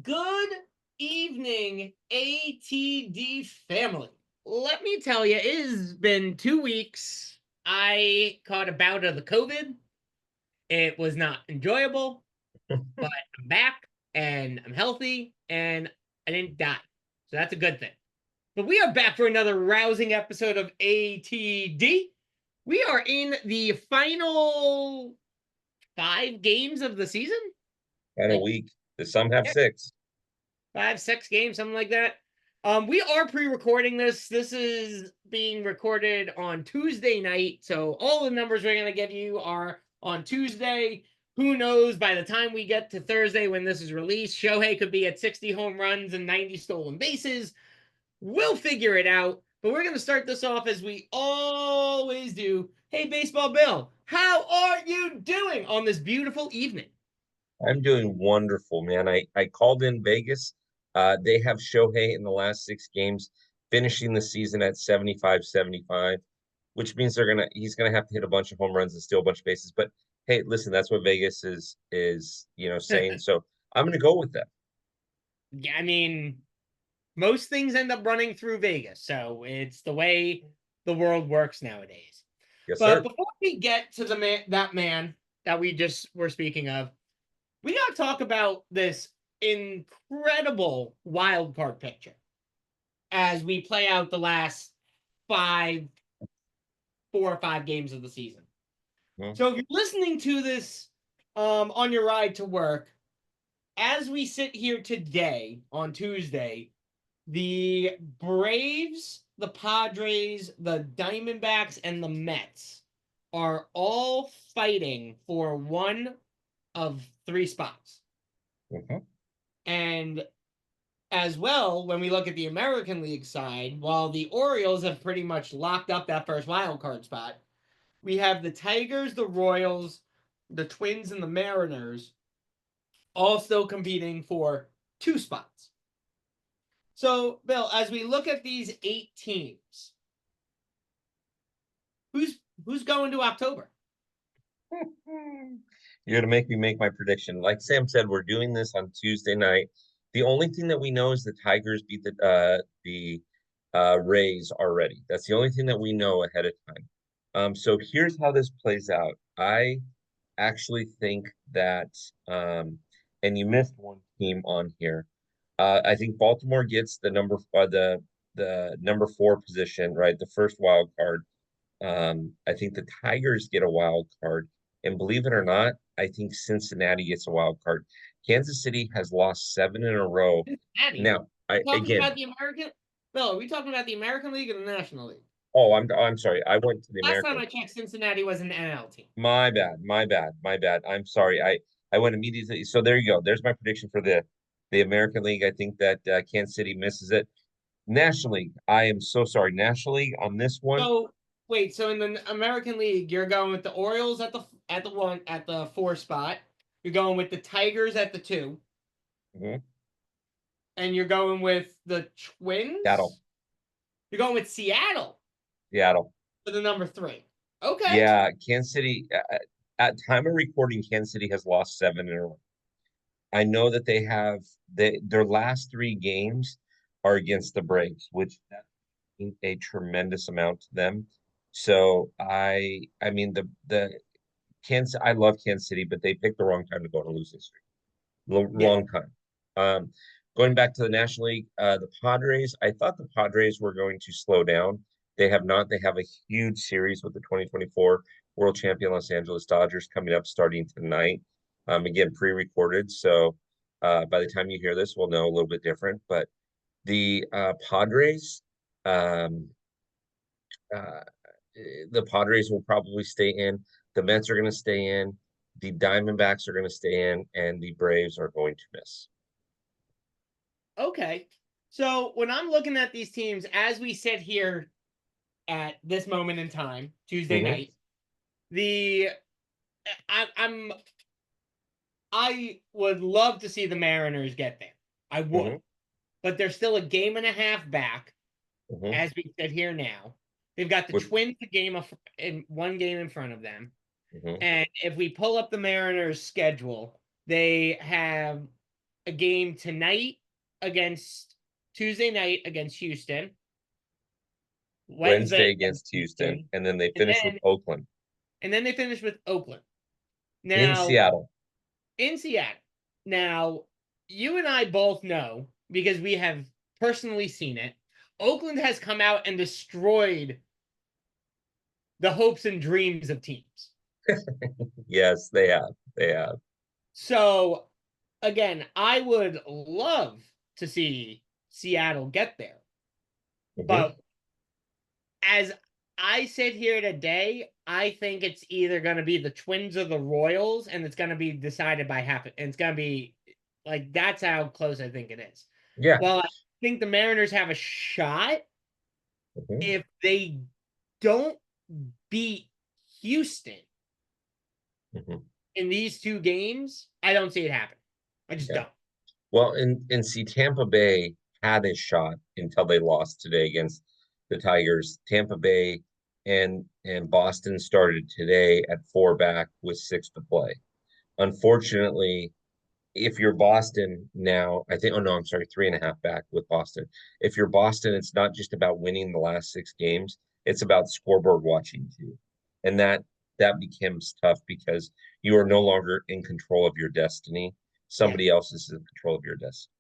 Good evening, ATD family. Let me tell you, it has been 2 weeks. I caught a bout of the COVID. It was not enjoyable, but I'm back and I'm healthy and I didn't die. So that's a good thing. But we are back for another rousing episode of ATD. We are in the final 5 games of the season. A week. Some have 6. 5, 6 games, something like that. We are pre-recording this. This is being recorded on Tuesday night, so all the numbers we're going to give you are on Tuesday. Who knows, by the time we get to Thursday when this is released, Shohei could be at 60 home runs and 90 stolen bases. We'll figure it out, but we're going to start this off as we always do. Hey, Baseball Bill, how are you doing on this beautiful evening? I'm doing wonderful, man. I called in Vegas. They have Shohei in the last 6 games, finishing the season at 75-75, which means he's gonna have to hit a bunch of home runs and steal a bunch of bases. But hey, listen, that's what Vegas is saying. So I'm gonna go with that. Yeah, I mean, most things end up running through Vegas, so it's the way the world works nowadays. Yes, But sir. before we get to that man that we just were speaking of, we got to talk about this incredible wild card picture as we play out the last 4 or 5 games of the season. So if you're listening to this on your ride to work, as we sit here today on Tuesday, the Braves, the Padres, the Diamondbacks, and the Mets are all fighting for one of 3 spots. And as well, when we look at the American League side, while the Orioles have pretty much locked up that first wild card spot, we have the Tigers, the Royals, the Twins, and the Mariners all still competing for 2 spots. So, Bill, as we look at these 8 teams, who's going to October? You're gonna make me make my prediction. Like Sam said, we're doing this on Tuesday night. The only thing that we know is the Tigers beat the Rays already. That's the only thing that we know ahead of time. So here's how this plays out. I actually think that, and you missed one team on here. I think Baltimore gets the number 4 position, right? The first wild card. I think the Tigers get a wild card, and believe it or not, I think Cincinnati gets a wild card. Kansas City has lost 7 in a row. Cincinnati. Now, Are we talking again, about the American? Bill, are we talking about the American League or the National League? oh, I'm sorry. I went to the Last time American. I checked, Cincinnati was an NL team. My bad, my bad, my bad. I'm sorry. I went immediately. So there you go. There's my prediction for the American League. I think that Kansas City misses it. National League, I am so sorry. National League on this one. So wait, so in the American League, you're going with the Orioles at the 4 spot. You're going with the Tigers at the 2, Mhm. and you're going with the Seattle, Twins. You're going with Seattle Seattle. for the number 3. Okay. Yeah, Kansas City. At time of recording, Kansas City has lost 7 in a row. I know that their last 3 games are against the Braves, which that's a tremendous amount to them. So I mean the Kansas. I love Kansas City, but they picked the wrong time to go on a losing streak. Yeah. Long time. Um, Going back to the National League, the Padres. I thought the Padres were going to slow down. They have not. They have a huge series with the 2024 World Champion Los Angeles Dodgers coming up starting tonight. Again, pre-recorded, so by the time you hear this, we'll know a little bit different. But the Padres, um, uh, the Padres will probably stay in. The Mets are going to stay in. The Diamondbacks are going to stay in, and the Braves are going to miss. Okay. So when I'm looking at these teams as we sit here at this moment in time, Tuesday Mm-hmm. night, the I would love to see the Mariners get there. I would. Mm-hmm. But they're still a game and a half back Mm-hmm. as we sit here now. They've got the With Twins in 1 game in front of them. mm-hmm. And if we pull up the Mariners schedule, they have a game tonight against Tuesday night against Houston, Wednesday Wednesday against against Houston, Houston, and then they and finish with Oakland then they finish with Oakland. in Now, Seattle. in Seattle. Now, you and I both know because we have personally seen it. Oakland has come out and destroyed the hopes and dreams of teams. Yes, they have. They have. So, again, I would love to see Seattle get there. Mhm. But as I sit here today, I think it's either going to be the Twins or the Royals, and it's going to be decided by half. And it's going to be like that's how close I think it is. Yeah. Well, I think the Mariners have a shot Mhm. if they don't beat Houston Mhm. in these two games. I don't see it happen. I just Yeah. don't. Well, and see, Tampa Bay had a shot until they lost today against the Tigers. Tampa Bay and Boston started today at 4 back with 6 to play. Unfortunately, if you're Boston now, I think, oh no, I'm sorry, 3.5 back with Boston. If you're Boston, it's not just about winning the last 6 games, it's about scoreboard watching too. And that becomes tough because you are no longer in control of your destiny. Yeah. Somebody else is in control of your destiny.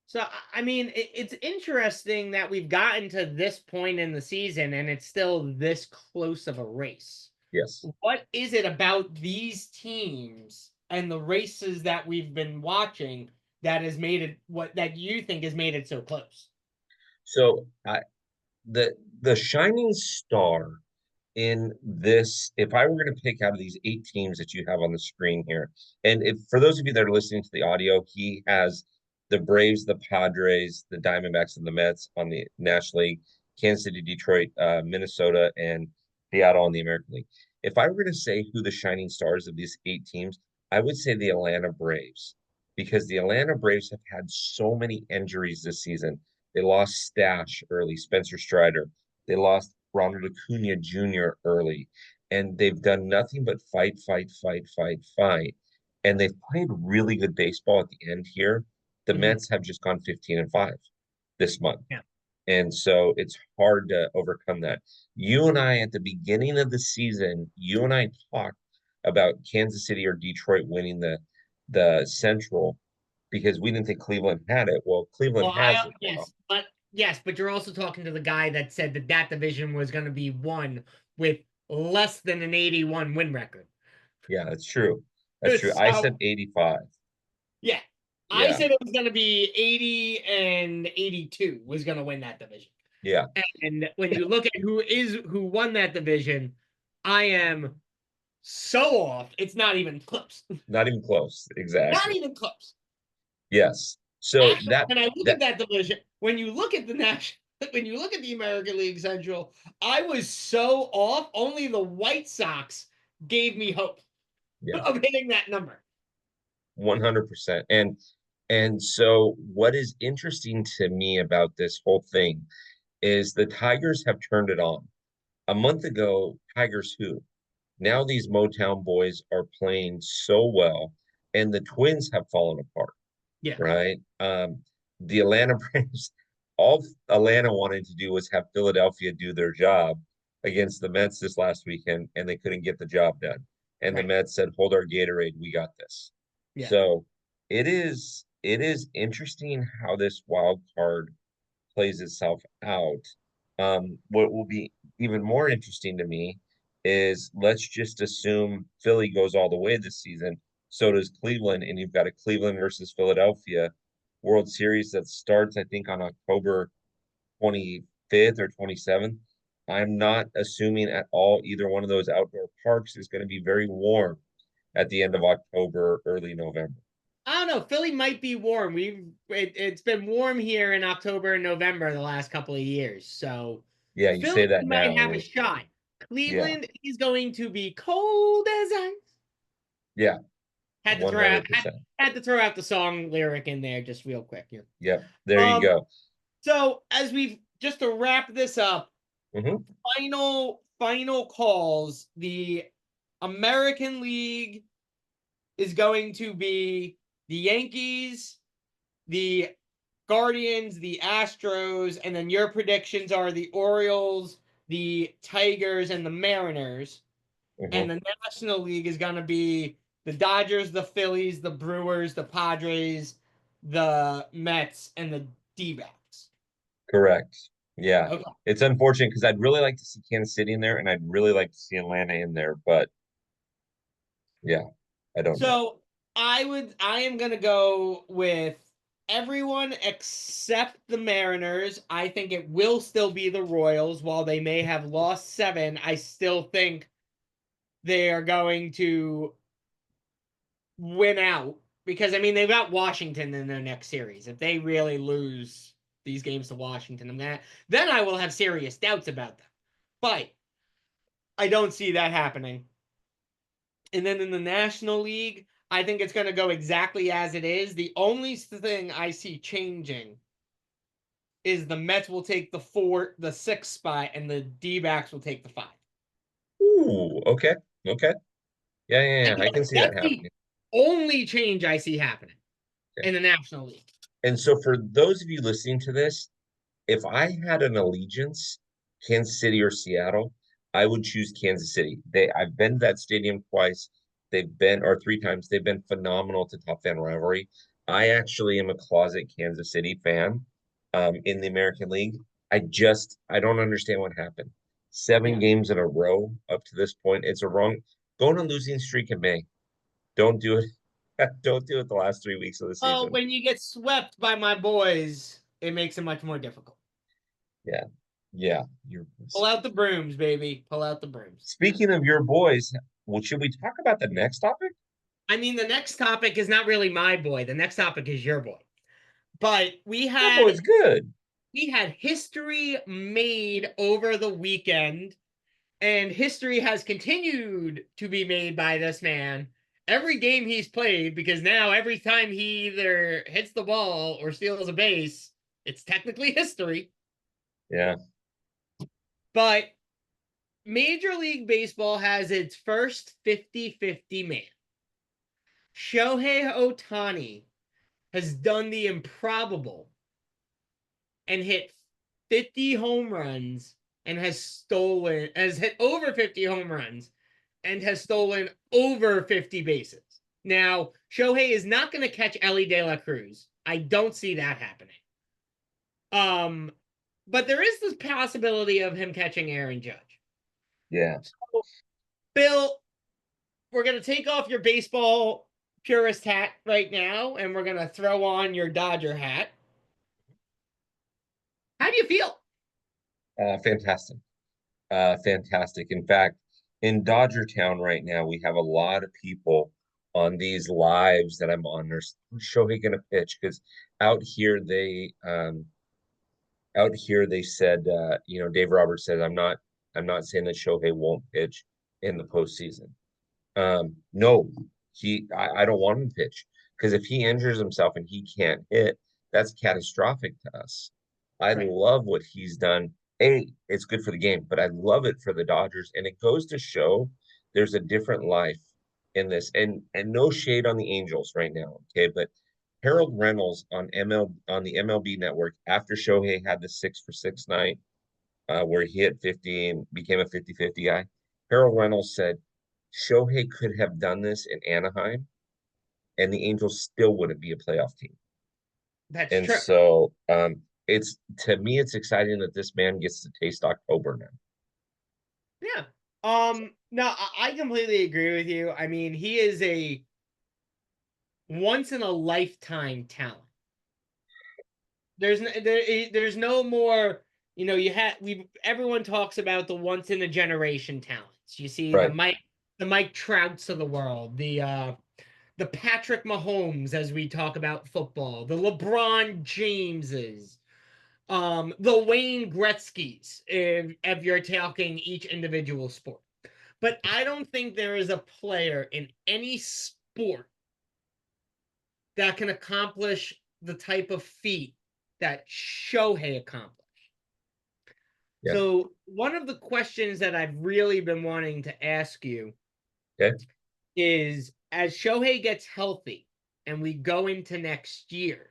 So I mean, it's interesting that we've gotten to this point in the season and it's still this close of a race. Yes. What is it about these teams and the races that we've been watching that has made it what that you think has made it so close? So the shining star in this, if I were going to pick out of these 8 teams that you have on the screen here, and if for those of you that are listening to the audio, he has the Braves, the Padres, the Diamondbacks, and the Mets on the National League, Kansas City, Detroit, Minnesota, and Seattle on the American League. If I were going to say who the shining stars of these 8 teams, I would say the Atlanta Braves, because the Atlanta Braves have had so many injuries this season. They lost Stash early, Spencer Strider. They lost Ronald Acuna Jr. early, and they've done nothing but fight, fight, fight, fight, fight. And they've played really good baseball at the end here. The Mhm. Mets have just gone 15-5 this month. Yeah. And so it's hard to overcome that. You and I, at the beginning of the season, you and I talked about Kansas City or Detroit winning the Central because we didn't think Cleveland had it. Well, Well, Cleveland has it now. but you're also talking to the guy that said that that division was going to be won with less than an 81 win record. Yeah, that's true. That's true. I So said 85. yeah, I Yeah, said it was going to be 80 and 82 was going to win that division. yeah. And when you look at who won that division, I am so off. It's not even close. Not even close. Not Exactly. even close. Yes. So Actually, that when I look that at that division, when you look at the national, when you look at the American League Central, I was so off. Only the White Sox gave me hope yeah, of hitting that number. 100%. And so what is interesting to me about this whole thing is the Tigers have turned it on. A month ago, Tigers who? Now these Motown boys are playing so well, and the Twins have fallen apart, Yeah, right? The Atlanta Braves, all Atlanta wanted to do was have Philadelphia do their job against the Mets this last weekend, and they couldn't get the job done. And the right. Mets said, "Hold our Gatorade, we got this." Yeah. So it is interesting how this wild card plays itself out. What will be even more interesting to me is let's just assume Philly goes all the way this season. So does Cleveland, and you've got a Cleveland versus Philadelphia World Series that starts, I think, on October 25th or 27th. I'm not assuming at all either one of those outdoor parks is going to be very warm at the end of October, early November. I don't know. Philly might be warm. It's been warm here in October and November the last couple of years. So Yeah, you Philly say that might have a now. shot. Yeah, Cleveland is going to be cold as ice. yeah, Had to throw out 100%. had to throw out the song lyric in there just real quick here. Yep, there you Um, go. so as we've just to wrap this up, Hmm. final calls. The American League is going to be the Yankees, the Guardians, the Astros, and then your predictions are the Orioles, the Tigers, and the Mariners. And Mhm. the National League is going to be the Dodgers, the Phillies, the Brewers, the Padres, the Mets, and the D-backs. Correct. Yeah. Okay. It's unfortunate because I'd really like to see Kansas City in there and I'd really like to see Atlanta in there, but yeah, I don't know. So I am going to go with everyone except the Mariners. I think it will still be the Royals. While they may have lost 7, I still think they are going to win out because I mean they've got Washington in their next series. If they really lose these games to Washington, then I will have serious doubts about them. But I don't see that happening. And then in the National League, I think it's going to go exactly as it is. The only thing I see changing is the Mets will take the 6th spot, and the D-backs will take the 5. Ooh, okay. Okay. Yeah, yeah, yeah. I can see that That's the happening. only change I see happening Okay. in the National League. And so for those of you listening to this, if I had an allegiance, Kansas City or Seattle, I would choose Kansas City. I've been to that stadium twice. They've been, or 3 times. They've been phenomenal to Top Fan Rivalry. I actually am a closet Kansas City fan, in the American League. I don't understand what happened. Seven Yeah. games in a row up to this point. It's a wrong, go on a losing streak in May. Don't do it. Don't do it the last 3 weeks of the Oh, season. when you get swept by my boys, it makes it much more difficult. Yeah. Yeah. Pull out the brooms, baby. Pull out the brooms. Speaking of your boys, well, should we talk about the next topic? I mean, the next topic is not really my boy. The next topic is your boy. But Your boy's good. we had history made over the weekend, and history has continued to be made by this man every game he's played because now every time he either hits the ball or steals a base, it's technically history. Yeah. But Major League Baseball has its first 50-50 man. Shohei Ohtani has done the improbable and hit 50 home runs and has hit over 50 home runs and has stolen over 50 bases. Now, Shohei is not going to catch Ellie De La Cruz. I don't see that happening. But there is this possibility of him catching Aaron Judge. Yeah. So, Bill, we're going to take off your baseball purist hat right now and we're going to throw on your Dodger hat. How do you feel? Fantastic. Fantastic. In fact, in Dodger Town right now, we have a lot of people on these lives that I'm on. There's Shohei gonna pitch because out here they said, Dave Roberts said, I'm not saying that Shohei won't pitch in the postseason. No, I don't want him to pitch because if he injures himself and he can't hit, that's catastrophic to us. I Right. love what he's done. It's good for the game, but I love it for the Dodgers, and it goes to show there's a different life in this. And no shade on the Angels right now, okay? But Harold Reynolds on the MLB Network after Shohei had the 6 for 6 night, where he hit 50 and became a 50-50 guy. Harold Reynolds said Shohei could have done this in Anaheim, and the Angels still wouldn't be a playoff team. That's And true. so, it's to me, it's exciting that this man gets to taste October now. Yeah. No, I completely agree with you. I mean, he is a once in a lifetime talent. There's no more, we everyone talks about the once in a generation talents. You see Right. the Mike Trouts of the world, the Patrick Mahomes as we talk about football, the LeBron Jameses, the Wayne Gretzky's if you're talking each individual sport. But I don't think there is a player in any sport that can accomplish the type of feat that Shohei accomplished. Yeah. So, one of the questions that I've really been wanting to ask you Okay. is as Shohei gets healthy, and we go into next year,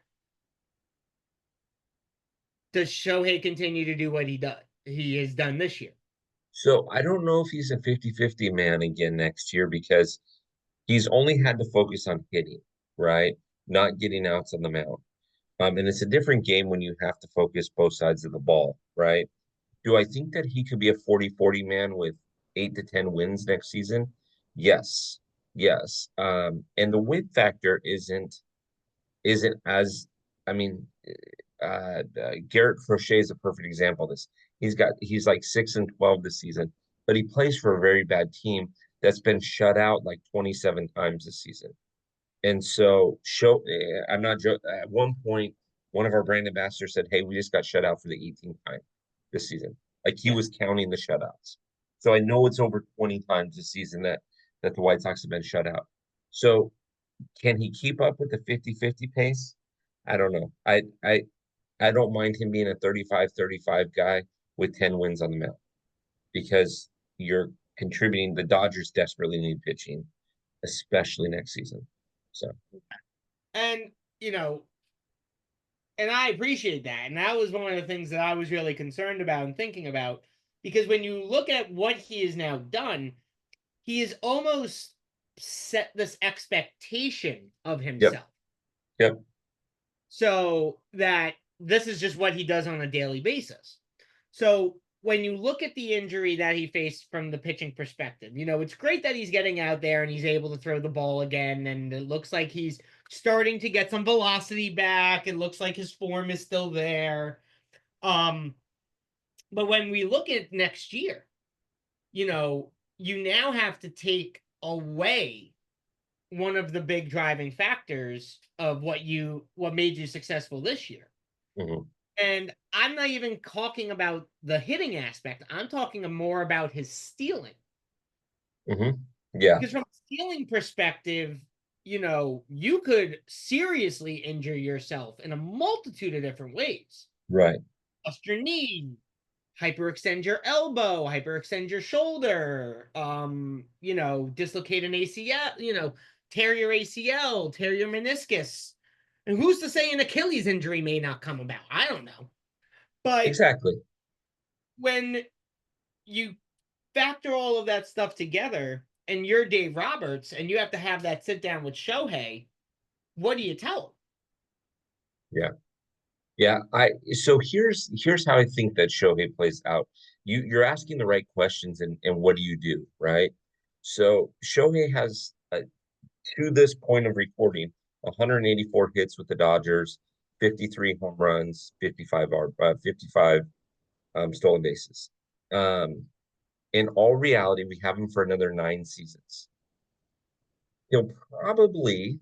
does Shohei continue to do what he has done this year? So I don't know if he's a 50-50 man again next year because he's only had to focus on hitting, right? Not getting outs on the mound. And it's a different game when you have to focus both sides of the ball, right? Do I think that he could be a 40-40 man with 8 to 10 wins next season? Yes. Yes. And the win factor isn't as I mean, Garrett Crochet is a perfect example of this. He's like 6-12 this season, but he plays for a very bad team that's been shut out like 27 times this season. And so I'm not joking. At one point, one of our brand ambassadors said, "Hey, we just got shut out for the 18th time this season." Like he Yeah. was counting the shutouts. So I know it's over 20 times this season that the White Sox have been shut out. So can he keep up with the 50-50 pace? I don't know. I don't mind him being a 35-35 guy with 10 wins on the mound because you're contributing. The Dodgers desperately need pitching, especially next season. So, And, you know, and I appreciate that. And that was one of the things that I was really concerned about and thinking about. Because when you look at what he has now done, he has almost set this expectation of yep, himself. yep. So that this is just what he does on a daily basis. So when you look at the injury that he faced from the pitching perspective, it's great that he's getting out there and he's able to throw the ball again. And it looks like he's starting to get some velocity back. It looks like his form is still there. Um, but when we look at next year, you now have to take away one of the big driving factors of what made you successful this year. Hmm. And I'm not even talking about the hitting aspect. I'm talking more about his stealing. Hmm. Yeah, Because from a stealing perspective, you could seriously injure yourself in a multitude of different ways. right. Bust your knee, hyperextend your elbow, hyperextend your shoulder, dislocate an ACL, tear your ACL, tear your meniscus. And who's to say an Achilles injury may not come about? I don't know. But Exactly. when you factor all of that stuff together and you're Dave Roberts and you have to have that sit down with Shohei, what do you tell him? Yeah. Yeah. So here's how I think that Shohei plays out. You're asking the right questions and what do you do, right? So Shohei has to this point of recording 184 hits with the Dodgers, 53 home runs, 55 stolen bases. Um, in all reality, we have him for another 9 seasons. He'll probably,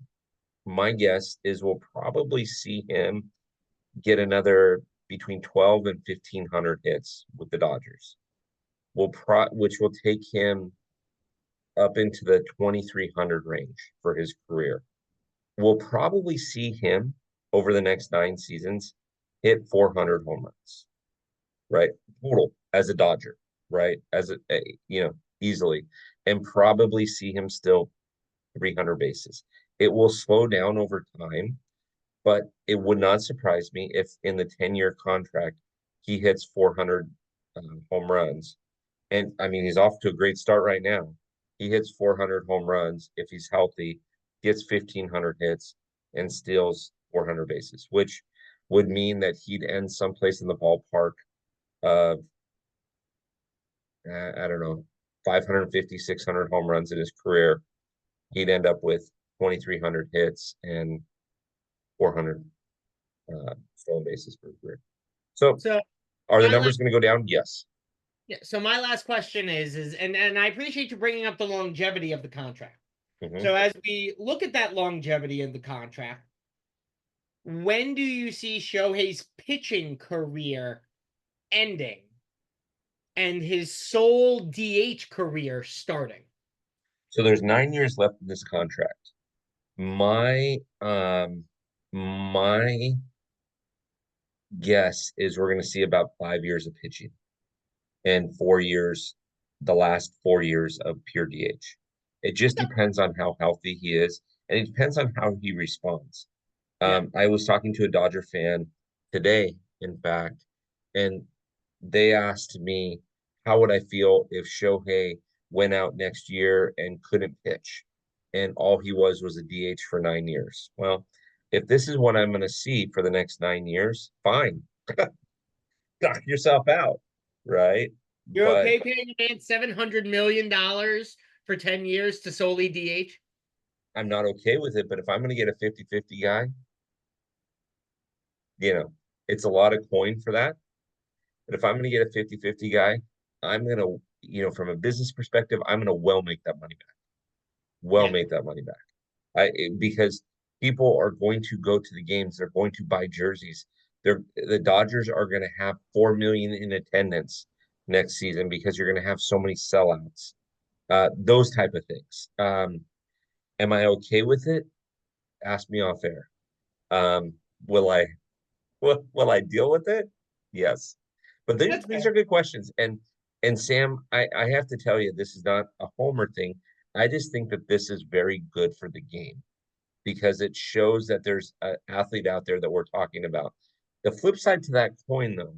my guess is we'll probably see him get another between 12 and 1,500 hits with the Dodgers. Which will take him up into the 2,300 range for his career. We'll probably see him over the next 9 seasons hit 400 home runs, right? Total as a Dodger, right? Easily, and probably see him still 300 bases. It will slow down over time, but it would not surprise me if in the 10-year contract he hits 400 home runs. And I mean, he's off to a great start right now. He hits 400 home runs if he's healthy, gets 1,500 hits, and steals 400 bases, which would mean that he'd end someplace in the ballpark of, I don't know, 550, 600 home runs in his career. He'd end up with 2,300 hits and 400 stolen bases per career. So So are the my last numbers going to go down? Yes. yeah, so my last question is and I appreciate you bringing up the longevity of the contract. Hmm. So as we look at that longevity of the contract, when do you see Shohei's pitching career ending and his sole DH career starting? So there's 9 years left in this contract. My guess is we're going to see about 5 years of pitching and 4 years, the last 4 years of pure DH. It just depends on how healthy he is and it depends on how he responds. Yeah. I was talking to a Dodger fan today, in fact, and they asked me how would I feel if Shohei went out next year and couldn't pitch, and all he was a DH for 9 years. Well, if this is what I'm going to see for the next 9 years, fine, knock yourself out, right? You're But okay paying a man $700 million for 10 years to solely DH? I'm not okay with it. But if I'm going to get a 50-50 guy, you know, it's a lot of coin for that. But if I'm going to get a 50-50 guy, I'm going to, from a business perspective, I'm going to well make that money back. Well Yeah. make that money back. Because people are going to go to the games, they're going to buy jerseys. The Dodgers are going to have 4 million in attendance next season because you're going to have so many sellouts. Those type of things. Am I okay with it? Ask me off air. Um, will I will I deal with it? Yes. But That's these fair. are good questions. And Sam, I have to tell you, this is not a homer thing. I just think that this is very good for the game because it shows that there's an athlete out there that we're talking about. The flip side to that coin, though,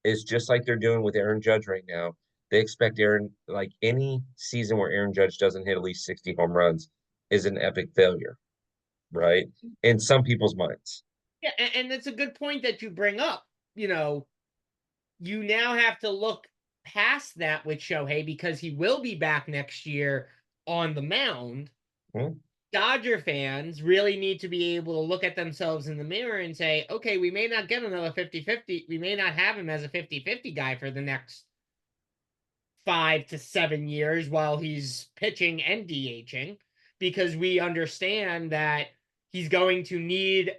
is just like they're doing with Aaron Judge right now. They expect Aaron, like any season where Aaron Judge doesn't hit at least 60 home runs, is an epic failure, right? In some people's minds. Yeah, and it's a good point that you bring up. You know, you now have to look past that with Shohei because he will be back next year on the mound. Hmm? Dodger fans really need to be able to look at themselves in the mirror and say, okay, we may not get another 50-50. We may not have him as a 50-50 guy for the next 5 to 7 years while he's pitching and DHing because we understand that he's going to need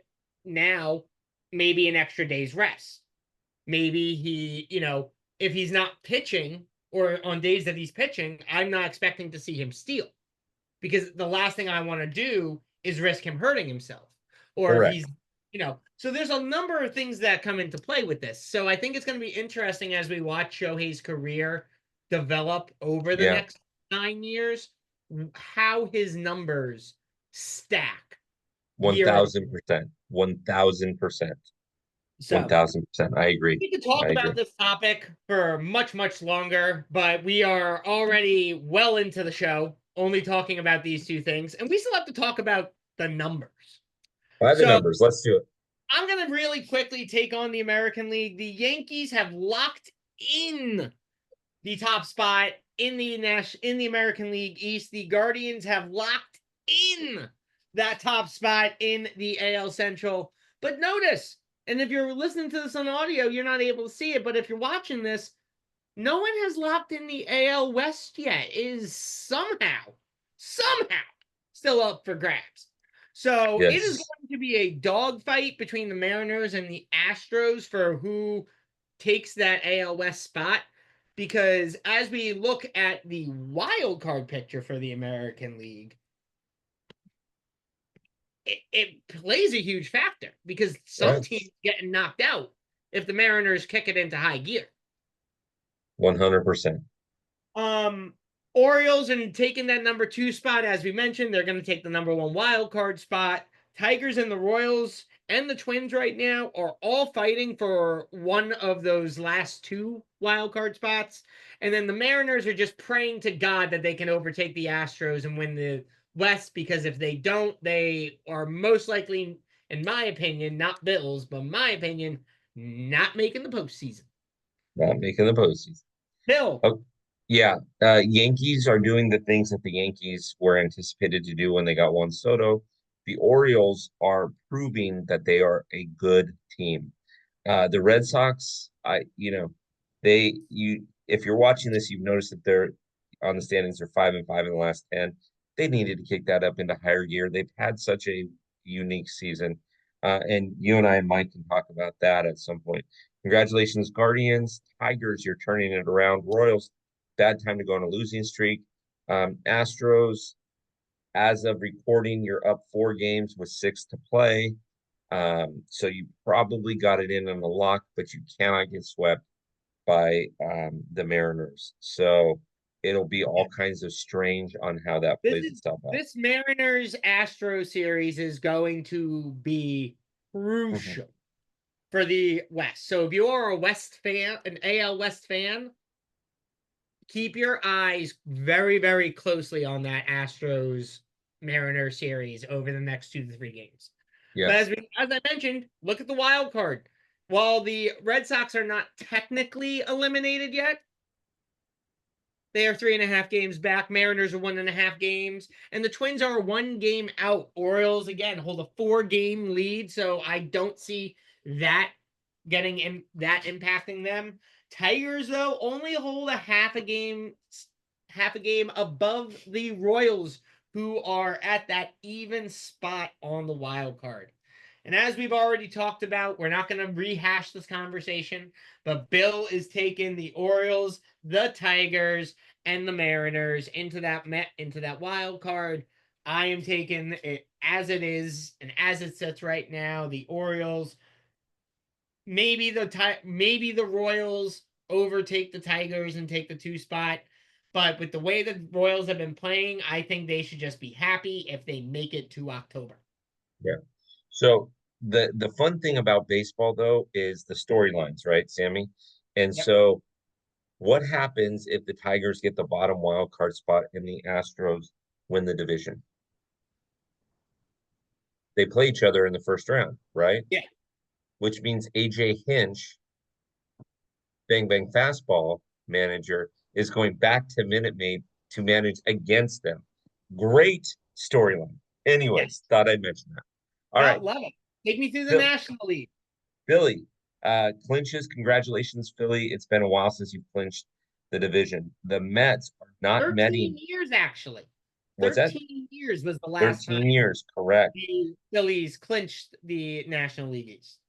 now maybe an extra day's rest. Maybe if he's not pitching or on days that he's pitching, I'm not expecting to see him steal because the last thing I want to do is risk him hurting himself. Or if Correct. so there's a number of things that come into play with this. So I think it's going to be interesting as we watch Shohei's career develop over the Yeah. next 9 years, how his numbers stack year over year. 1000%. 1000%. So 1000%. I agree. we could talk I about agree. this topic for much, much longer, but we are already well into the show, only talking about these two things, and we still have to talk about the numbers. By the So numbers, let's do it. I'm going to really quickly take on the American League. The Yankees have locked in the top spot in the American League East. The Guardians have locked in that top spot in the AL Central. But notice, and if you're listening to this on audio, you're not able to see it. But if you're watching this, no one has locked in the AL West yet. It is somehow still up for grabs. So it is Yes. going to be a dogfight between the Mariners and the Astros for who takes that AL West spot. Because as we look at the wild card picture for the American League, it plays a huge factor because some Right. teams getting knocked out if the Mariners kick it into high gear. 100%. Um, Orioles and taking that number 2 spot, as we mentioned, they're going to take the number 1 wild card spot. Tigers and the Royals and the Twins right now are all fighting for one of those last 2 wild card spots. And then the Mariners are just praying to God that they can overtake the Astros and win the West, because if they don't, they are most likely, in my opinion, not Bills, but my opinion, not making the postseason. Not making the postseason. Bill, Oh, yeah. Yankees are doing the things that the Yankees were anticipated to do when they got Juan Soto. The Orioles are proving that they are a good team. The Red Sox, if you're watching this, you've noticed that they're on the standings. They're 5-5 in the last 10. They needed to kick that up into higher gear. They've had such a unique season. And you and I and Mike can talk about that at some point. Congratulations, Guardians. Tigers, you're turning it around. Royals, bad time to go on a losing streak. Astros, as of recording, you're up 4 games with 6 to play. So you probably got it in on a lock, but you cannot get swept by the Mariners. So it'll be Yeah. all kinds of strange on how that This plays is itself out. this Mariners Astro series is going to be Mhm. crucial for the West. So if you are a West fan, an AL West fan, keep your eyes very, very closely on that Astros Mariner series over the next 2 to 3 games. But Yes. as I mentioned, look at the wild card. While the Red Sox are not technically eliminated yet, they are 3.5 games back. Mariners are 1.5 games, and the Twins are 1 game out. Orioles again hold a 4 game lead, so I don't see that that impacting them. Tigers though only hold a half a game above the Royals, who are at that even spot on the wild card. And as we've already talked about, we're not going to rehash this conversation, but Bill is taking the Orioles, the Tigers, and the Mariners into that wild card. I am taking it as it is and as it sits right now. The Orioles, maybe the Royals overtake the Tigers and take the 2 spot. But with the way the Royals have been playing, I think they should just be happy if they make it to October. Yeah. So the fun thing about baseball though is the storylines, right, Sammy? And Yep. so what happens if the Tigers get the bottom wild card spot and the Astros win the division? They play each other in the first round, right? Yeah. Which means AJ Hinch, Bang Bang Fastball manager, is going back to Minute Maid to manage against them. Great storyline. Anyways, Yes. thought I'd mention that. All No, right, love it. Take me through the Phil, National League. Philly clinches. Congratulations, Philly. It's been a while since you clinched the division. The Mets are not 13 Metting. years, actually. What's that? 13 years was the last time 13 years, correct. the Phillies clinched the National League East.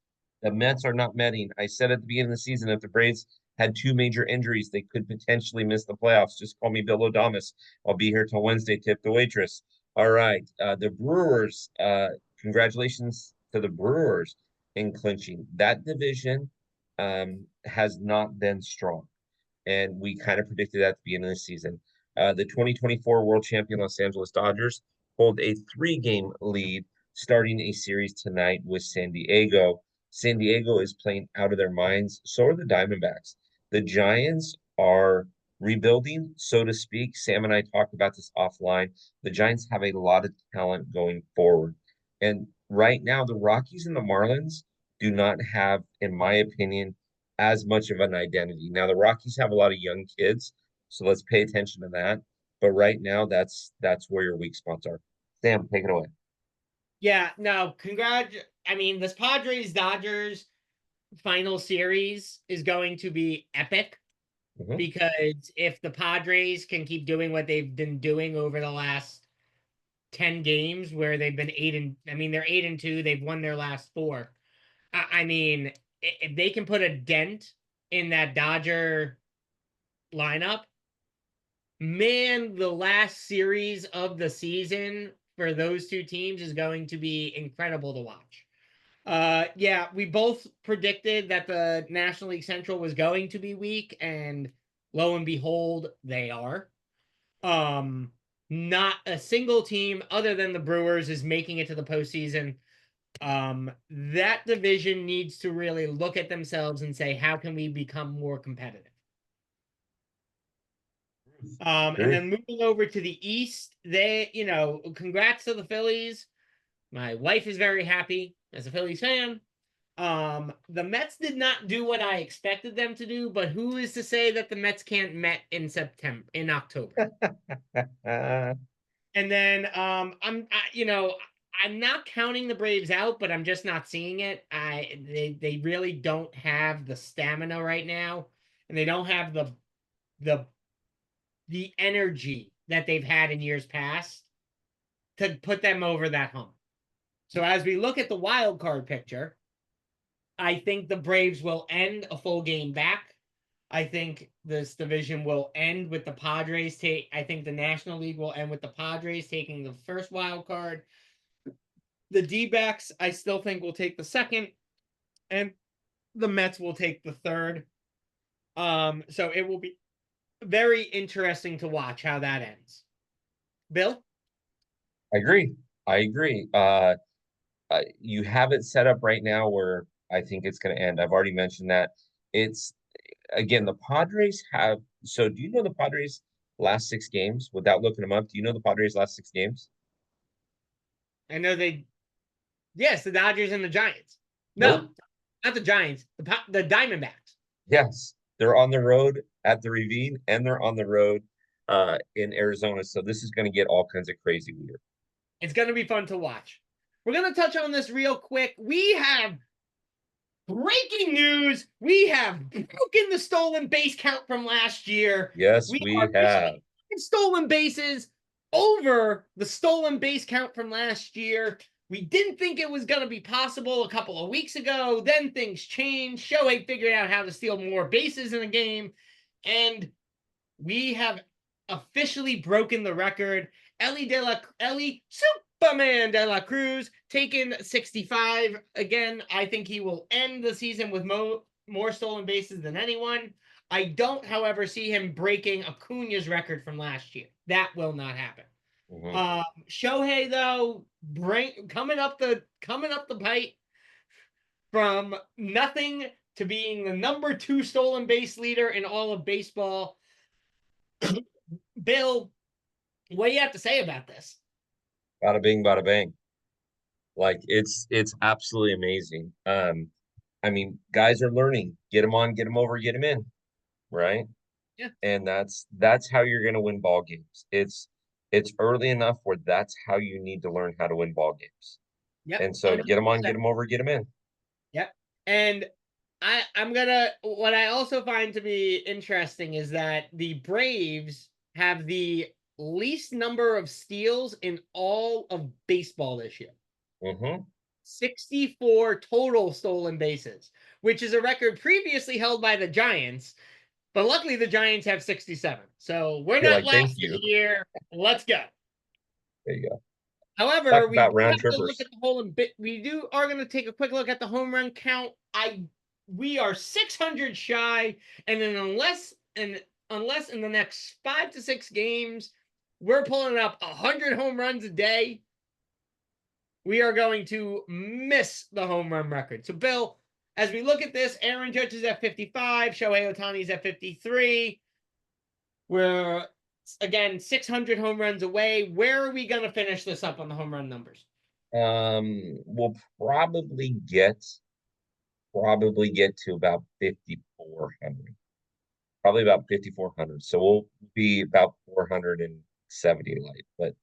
The Mets are not Metting. I said at the beginning of the season, if the Braves had 2 major injuries, they could potentially miss the playoffs. Just call me Bill O'Damas. I'll be here till Wednesday. Tip the waitress. All right. The Brewers, congratulations to the Brewers in clinching. That division has not been strong. And we kind of predicted that at the beginning of the season. The 2024 world champion Los Angeles Dodgers hold a 3 game lead, starting a series tonight with San Diego. San Diego is playing out of their minds. So are the Diamondbacks. The Giants are rebuilding, so to speak. Sam and I talked about this offline. The Giants have a lot of talent going forward. And right now, the Rockies and the Marlins do not have, in my opinion, as much of an identity. Now the Rockies have a lot of young kids, so let's pay attention to that. But right now, that's where your weak spots are. Sam, take it away. Yeah, no, I mean, this Padres Dodgers final series is going to be epic Mhm. because if the Padres can keep doing what they've been doing over the last 10 games where they've been they're 8-2, they've won their last four. I mean, if they can put a dent in that Dodger lineup, man, the last series of the season for those two teams is going to be incredible to watch. Yeah, we both predicted that the National League Central was going to be weak, and lo and behold, they are. Um, Not a single team other than the Brewers is making it to the postseason. That division needs to really look at themselves and say, how can we become more competitive? And Agree. then moving over to the East, congrats to the Phillies. My wife is very happy as a Phillies fan. The Mets did not do what I expected them to do, but who is to say that the Mets can't Met in October? Uh, And then I'm not counting the Braves out, but I'm just not seeing it. They really don't have the stamina right now, and they don't have the the energy that they've had in years past to put them over that hump. So as we look at the wild card picture, I think the Braves will end a full game back. I think this division will end with the Padres I think the National League will end with the Padres taking the first wild card. The D-backs, I still think will take the second, and the Mets will take the third. So it will be very interesting to watch how that ends. Bill? I agree. I agree. You have it set up right now where I think it's going to end. I've already mentioned that. It's again, the Padres have. So, do you know the Padres' last 6 games? Without looking them up, do you know the Padres' last 6 games? I know they, yes, the Dodgers and the Giants. No, Nope. not the Giants, the Diamondbacks. Yes, they're on the road at the Ravine, and they're on the road in Arizona. So this is going to get all kinds of crazy weird. It's going to be fun to watch. We're going to touch on this real quick. We have breaking news. We have broken the stolen base count from last year. Yes, We are we have. officially stolen bases over the stolen base count from last year. We didn't think it was going to be possible a couple of weeks ago. Then things changed. Shohei figured out how to steal more bases in a game. And we have officially broken the record. Ellie Superman de la Cruz taken 65. Again, I think he will end the season with more stolen bases than anyone. I don't, however, see him breaking Acuna's record from last year. That will not happen. Mhm. Shohei, though, coming up the pipe from nothing to being the #2 stolen base leader in all of baseball. Bill, what do you have to say about this? Bada bing, bada bang. Like it's absolutely amazing. I mean, guys are learning. Get them on, get them over, get them in, right? Yeah. And that's how you're going to win ball games. It's early enough where that's how you need to learn how to win ball games. Yep. And so get them on, get 100%. them over, get them in. Yep. And I'm gonna what I also find to be interesting is that the Braves have the least number of steals in all of baseball this year. Mm-hmm. 64 total stolen bases, which is a record previously held by the Giants. But luckily, the Giants have 67. So we're You're not like, thank last this you. year. Let's go. There you go. However, Talk we about do round have to look trippers. at the whole bit. We do are going to take a quick look at the home run count. We are 600 shy, and then unless in the next 5 to 6 games we're pulling up 100 home runs a day, we are going to miss the home run record. So, Bill, as we look at this, Aaron Judge is at 55, Shohei Ohtani is at 53. We're again 600 home runs away. Where are we going to finish this up on the home run numbers? We'll probably get to about 5,400. Probably about 5,400. So we'll be about 470 light. But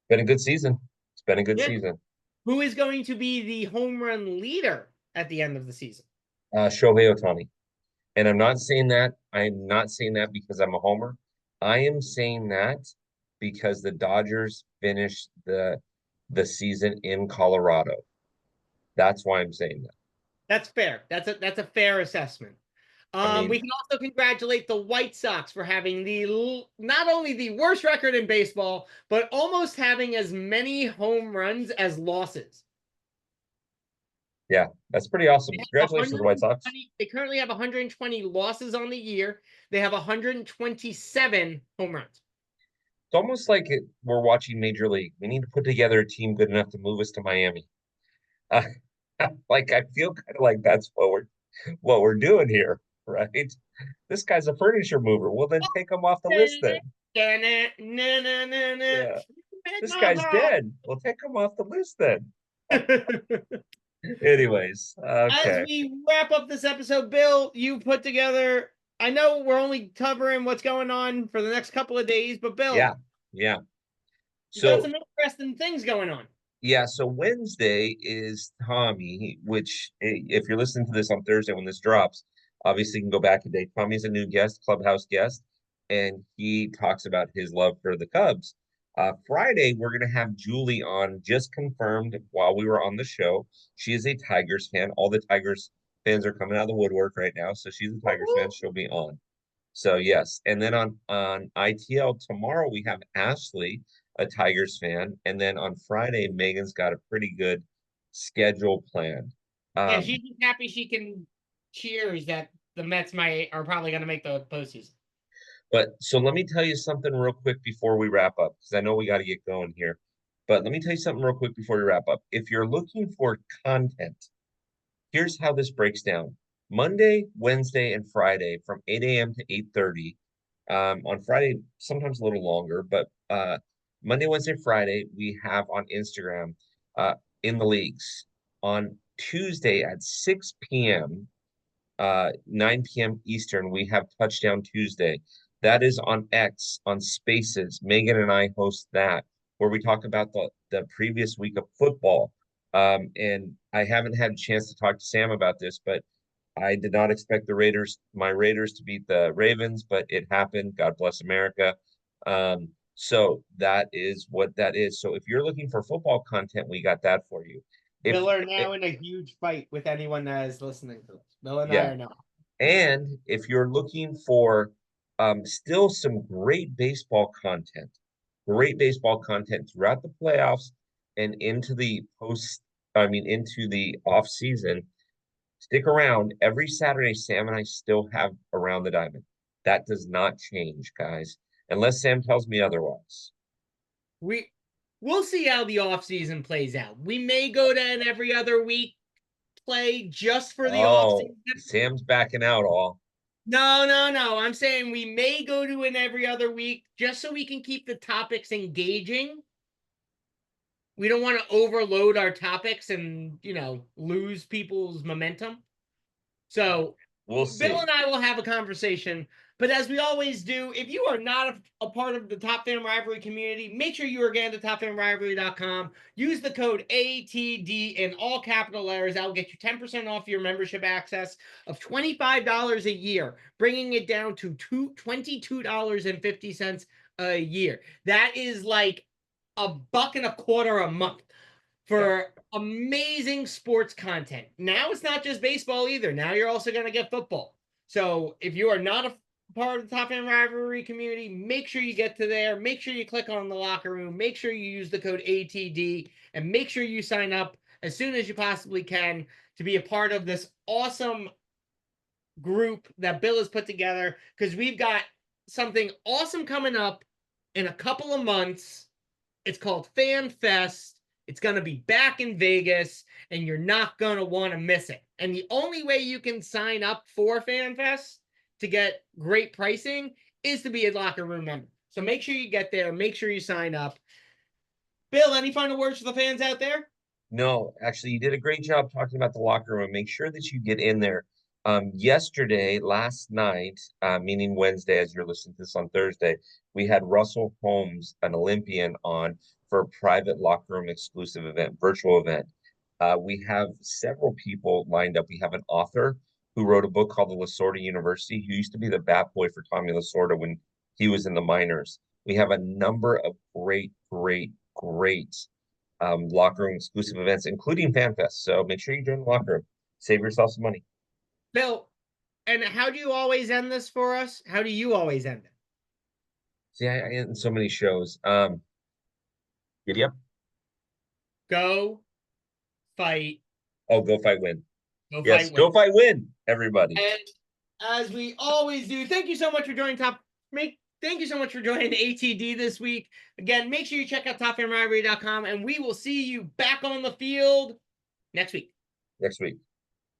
been a good season. It's been a good Yeah. season. Who is going to be the home run leader at the end of the season? Shohei Ohtani. And I'm not saying that because I'm a homer. I am saying that because the Dodgers finished the season in Colorado. That's why I'm saying that. That's fair. That's a fair assessment. I We mean, can also congratulate the White Sox for having the not only the worst record in baseball, but almost having as many home runs as losses. yeah, that's pretty awesome. They have Congratulations to the White Sox. 120. They currently have 120 losses on the year. They have 127 home runs. It's almost like we're watching Major League. We need to put together a team good enough to move us to Miami. Uh, like I feel kind of like that's what we're doing here, right? This guy's a furniture mover. Well, then take him off the list then. Yeah. This guy's dead. Well, take him off the list then. Anyways, As okay. we wrap up this episode, Bill, you put together. I know we're only covering what's going on for the next couple of days, but Yeah, Bill, yeah. you got So some interesting things going on. yeah, so Wednesday is Tommy, which if you're listening to this on Thursday when this drops, obviously you can go back a day. Tommy's a new guest, clubhouse guest, and he talks about his love for the Cubs. Friday, we're going to have Julie on, just confirmed while we were on the show. She is a Tigers fan. All the Tigers fans are coming out of the woodwork right now, so she's a Tigers fan. She'll be on. So yes, and then on ITL tomorrow we have Ashley, a Tigers fan, and then on Friday Megan's got a pretty good schedule planned. Yeah, Um, she's just happy she can cheers that the Mets are probably going to make the postseason. But so let me tell you something real quick before we wrap up, because I know we got to get going here. But let me tell you something real quick before we wrap up. If you're looking for content, here's how this breaks down. Monday, Wednesday, and Friday from 8 a.m. to 8:30. On Friday, sometimes a little longer, but Monday, Wednesday, Friday, we have on Instagram uh, in the leagues. On Tuesday at 6 p.m., 9 p.m. Eastern, we have Touchdown Tuesday. That is on X, on Spaces. Megan and I host that, where we talk about the previous week of football. And I haven't had a chance to talk to Sam about this, but I did not expect my Raiders to beat the Ravens, but it happened. God bless America. So that is what that is. So if you're looking for football content, we got that for you. If Bill are now in a huge fight with anyone that is listening to this. Bill and I Yeah, are now. and if you're looking for still some great baseball content throughout the playoffs and into the into the off season, stick around. Every Saturday, Sam and I still have Around the Diamond. That does not change, guys, unless Sam tells me otherwise. We'll see how the offseason plays out. We may go to an every other week play just for the Oh, offseason. Sam's backing out all. No, no, no. I'm saying we may go to an every other week just so we can keep the topics engaging. We don't want to overload our topics and, lose people's momentum. So We'll Bill see. and I will have a conversation. But as we always do, if you are not a part of the Top Fan Rivalry community, make sure you are again to TopFanRivalry.com. Use the code ATD in all capital letters. That will get you 10% off your membership access of $25 a year, bringing it down to $22.50 a year. That is like $1.25 a month Yeah. for amazing sports content. Now it's not just baseball either. Now you're also going to get football. So if you are not a part of the Top Fan Rivalry community, make sure you get to there. Make sure you click on the locker room. Make sure you use the code ATD and make sure you sign up as soon as you possibly can to be a part of this awesome group that Bill has put together, because we've got something awesome coming up in a couple of months. It's called Fan Fest. It's going to be back in Vegas, and you're not going to want to miss it. And the only way you can sign up for Fan Fest to get great pricing is to be a locker room member. So make sure you get there. Make sure you sign up. Bill, any final words for the fans out there? No, actually, you did a great job talking about the locker room. Make sure that you get in there. Last night, meaning Wednesday, as you're listening to this on Thursday, we had Russell Holmes, an Olympian, on for a private locker room exclusive event, virtual event. We have several people lined up. We have an author who wrote a book called The Lasorda University, who used to be the bat boy for Tommy Lasorda when he was in the minors. We have a number of great, great, great locker room exclusive events, including FanFest. So make sure you join the locker room. Save yourself some money. Bill, and how do you always end this for us? How do you always end it? See, I end so many shows. Giddy up. Go fight. Oh, go fight, win. Go Yes, fight, win. go fight, win, everybody. And as we always do, thank you so much for joining Thank you so much for joining ATD this week. Again, make sure you check out TopFanRivalry.com, and we will see you back on the field next week. Next week.